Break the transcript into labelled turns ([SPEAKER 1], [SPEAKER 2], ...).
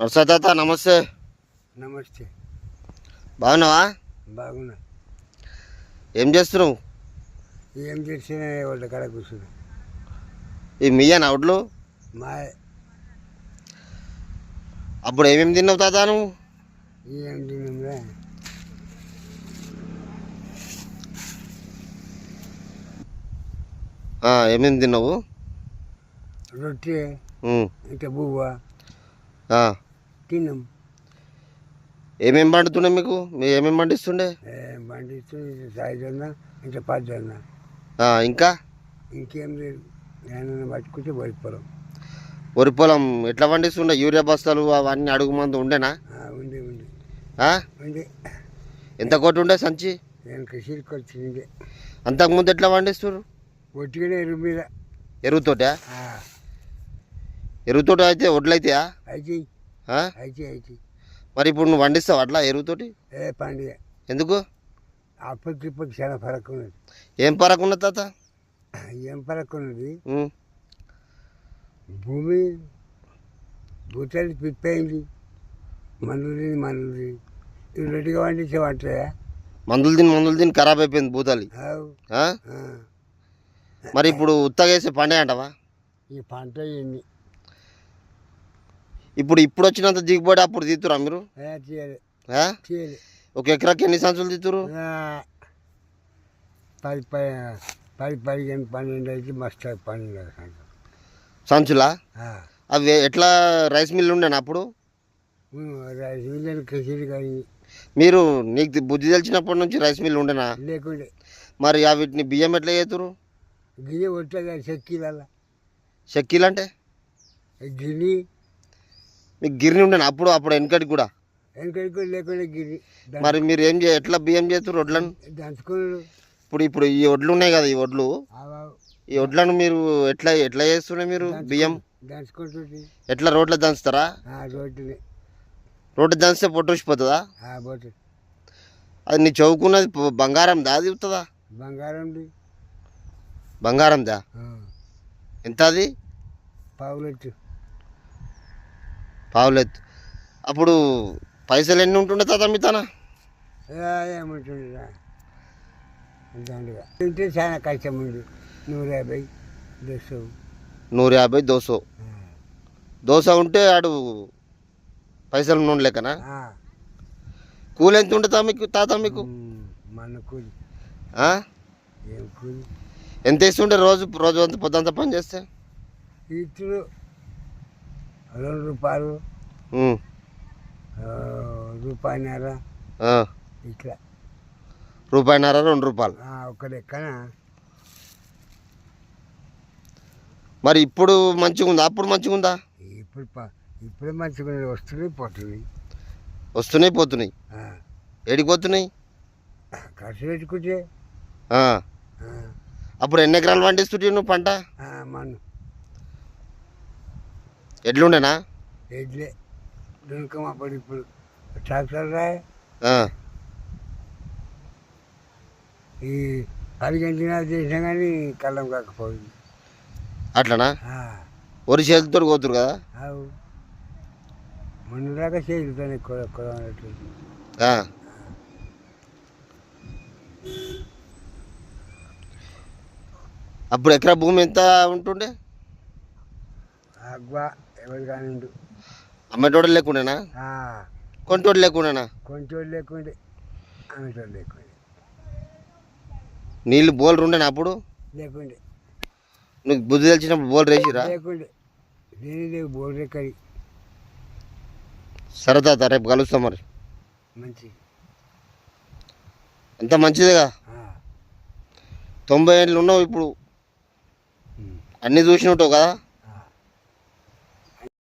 [SPEAKER 1] నమస్తే తాత. నమస్తే.
[SPEAKER 2] నమస్తే.
[SPEAKER 1] బాగున్నావా?
[SPEAKER 2] బాగున్నా.
[SPEAKER 1] ఏం చేస్తున్నావు?
[SPEAKER 2] ఏం చేసినా వాళ్ళ కాడ కూర్చున్నా.
[SPEAKER 1] ఈ మీయేనా వడ్లు?
[SPEAKER 2] మా
[SPEAKER 1] అప్పుడు ఏమేమి తిన్నావు తాత నువ్వు?
[SPEAKER 2] ఏం తిన్నాంరా?
[SPEAKER 1] ఏమేమి తిన్నావు?
[SPEAKER 2] రొట్టె ఇంకా బువ్వ తిన్నాం.
[SPEAKER 1] ఏమేమి పండుతుండే మీకు? మీరు ఏమేమి పండిస్తుండే?
[SPEAKER 2] పండిస్తుంది సాయిజొన్న ఇంకా పచ్చొన్న.
[SPEAKER 1] ఇంకా
[SPEAKER 2] ఇంకేం లేదు. ఏమైనా పట్టుకుంటే వరి పొలం.
[SPEAKER 1] వరి పొలం ఎట్లా పండిస్తుండే? యూరియా బస్తాలు అవన్నీ అడుగు మంది ఉండేనా?
[SPEAKER 2] ఉంది ఉంది ఉంది.
[SPEAKER 1] ఎంత కొట్టి ఉండే సంచి?
[SPEAKER 2] నేను కృషికి వచ్చింది.
[SPEAKER 1] అంతకుముందు ఎట్లా పండిస్తారు?
[SPEAKER 2] ఒట్టిగానే ఎరువు మీద.
[SPEAKER 1] ఎరువుతోటా? ఎరువుతోటి అయితే వడ్లు అవుతాయా?
[SPEAKER 2] అయితే అయితే అయితే.
[SPEAKER 1] మరి ఇప్పుడు నువ్వు పండిస్తావు అట్లా ఎరువుతోటి?
[SPEAKER 2] పండుగ
[SPEAKER 1] ఎందుకు?
[SPEAKER 2] అప్పటికి ఇప్పటికి చాలా ఫరక్ ఉన్నది.
[SPEAKER 1] ఏం ఫరక్ ఉన్నది తాత?
[SPEAKER 2] ఏం ఫరక్ ఉన్నది? భూమి భూతాలు పిప్పయింది. మందులు ఇవి రెడ్డిగా పండించేవంటాయా?
[SPEAKER 1] మందులు తిని ఖరాబ్ అయిపోయింది భూతాలి. మరి ఇప్పుడు ఉత్తగేసే పండే అంటావా?
[SPEAKER 2] ఈ పంట ఎన్ని
[SPEAKER 1] ఇప్పుడు వచ్చినంత దిగుబడి అప్పుడు తీతురా మీరు?
[SPEAKER 2] చేయాలి.
[SPEAKER 1] ఒక ఎకరాకి ఎన్ని సంచులు తీతురు?
[SPEAKER 2] 10-15 12 అయితే మస్తు 12
[SPEAKER 1] సంచులా? అవి ఎట్లా రైస్ మిల్ ఉండేనా అప్పుడు?
[SPEAKER 2] రైస్ మిల్ కచేరీ కానీ.
[SPEAKER 1] మీరు నీకు బుద్ధి తెలిసినప్పటి నుంచి రైస్ మిల్ ఉండేనా?
[SPEAKER 2] లేకుండే.
[SPEAKER 1] మరి వీటిని బియ్యం ఎట్లా చేతురు?
[SPEAKER 2] గిన్నె కొట్టగా చెక్కీల.
[SPEAKER 1] చెక్కీలు అంటే
[SPEAKER 2] గిన్నె.
[SPEAKER 1] మీకు గిర్ని ఉండేనా అప్పుడు వెనకటికి కూడా?
[SPEAKER 2] వెనకటికి లేకుండా గిన్నె.
[SPEAKER 1] మరి మీరు ఎట్లా బియ్యం చేతురు వడ్లను?
[SPEAKER 2] దంచుకున్నాడు.
[SPEAKER 1] ఇప్పుడు ఈ వడ్లు ఉన్నాయి కదా, ఈ వడ్లు, ఈ వడ్లను మీరు ఎట్లా చేస్తుండే మీరు బియ్యం?
[SPEAKER 2] దంచుకుంటుంది.
[SPEAKER 1] ఎట్లా రోడ్లో దంచుతారా? రోడ్డు దంచితే పొట్టుసిపోతుందా? అది నీ చదువుకున్నది బంగారందా అది అవుతుందా? బంగారందా? ఎంత అది? పావులెత్తు. అప్పుడు పైసలు ఎన్ని ఉంటుండే తాత మీ తన?
[SPEAKER 2] ఏముంటుండే తింటే చాలా కష్టం ఉంది. 150
[SPEAKER 1] 200 దోశ ఉంటే ఆడు పైసలు నూనె లెక్కనా? కూలి ఎంత ఉంటుంది మీకు తాత మీకు?
[SPEAKER 2] మన కూలి ఏం కూలి
[SPEAKER 1] ఎంత ఇస్తుంటే రోజు అంత పొద్దంతా పని చేస్తే?
[SPEAKER 2] ఇట్లు 2 రూపాయలు, రూపాయన్నర ఇట్లా.
[SPEAKER 1] రూపాయన్నర 2 రూపాయలు
[SPEAKER 2] ఒక లెక్కన.
[SPEAKER 1] మరి ఇప్పుడు మంచిగా ఉందా? అప్పుడు మంచిగా ఉందా?
[SPEAKER 2] ఇప్పుడే మంచిగా
[SPEAKER 1] వస్తున్నాయి పోతున్నాయి. ఏడికి పోతున్నాయి?
[SPEAKER 2] ఖర్చు పెట్టుకుంటే.
[SPEAKER 1] అప్పుడు ఎన్ని ఎకరాలు పండిస్తుంటే నువ్వు పంట? ఎడ్లుండేనా?
[SPEAKER 2] ఎడ్లే దొరకమప్పుడు. ఇప్పుడు ట్రాక్టర్ రాయ. ఈ 10 గంటల చేసినా కానీ కళ్ళం కాకపోయింది.
[SPEAKER 1] అట్లనా? వరి చేతులతో పోతురు కదా?
[SPEAKER 2] మొన్న దాకా చేతులతోనే ఎక్కువ అన్నట్టు.
[SPEAKER 1] అప్పుడు ఎకరా భూమి ఎంత ఉంటుండే?
[SPEAKER 2] ఎవరు కానీ
[SPEAKER 1] అమ్మేటోడు లేకుండేనా? కొంటోడు లేకుండేనా?
[SPEAKER 2] కొంటోడు లేకుండే, అమ్మేటోడు లేకుండే.
[SPEAKER 1] నీళ్ళు బోల్రు ఉండేనా అప్పుడు?
[SPEAKER 2] లేకుండే.
[SPEAKER 1] నువ్వు బుద్ధి తెలిసినప్పుడు బోల్ వేసిరా?
[SPEAKER 2] లేకుండే. లేవు బోల్ రెక్కడి.
[SPEAKER 1] సరే తాత, రేపు కలుస్తాం. మరి
[SPEAKER 2] మంచి
[SPEAKER 1] అంత మంచిదేగా. 90 ఏళ్ళు ఉన్నావు ఇప్పుడు, అన్నీ చూసినట్టు కదా?